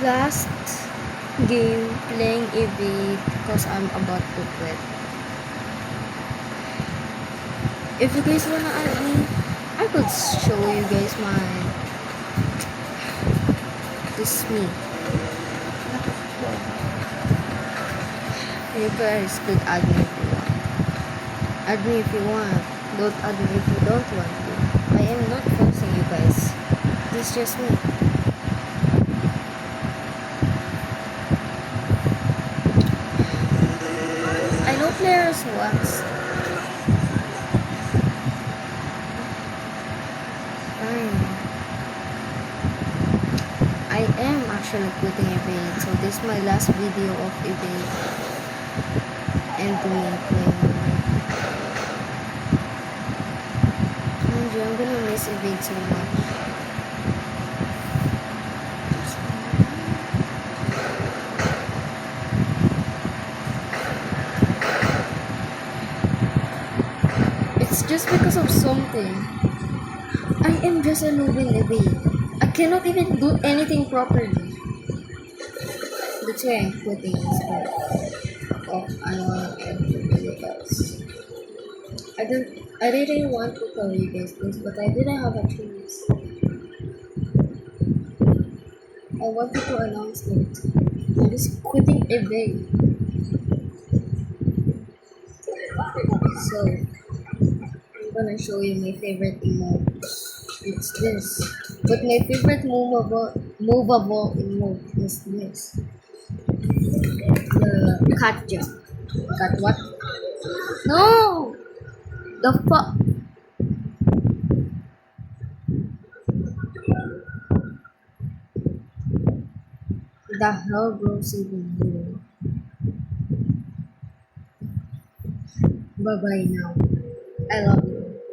Last game playing Evade because I'm about to quit. If you guys wanna add me, I could show you guys my this is me. You guys could add me if you want. Add me if you want. Don't add me if you don't want to. I am not forcing you guys. This is just me. I know players once. Fine. I am actually quitting Evade, so this is my last video of Evade and me playing. I'm gonna miss Evade so much. It's just because of something. I am just a noob in Evade. I cannot even do anything properly. That's why I'm quitting instead of everybody else. I didn't want to tell you guys this, but I didn't have a choice. I wanted to announce it. I'm just quitting Evade. So I'm gonna show you my favorite emote. It's this. But my favorite movable emote is this. The cat jump. Cat what? No! The fuck? The hell goes even here? Bye bye now. I love you.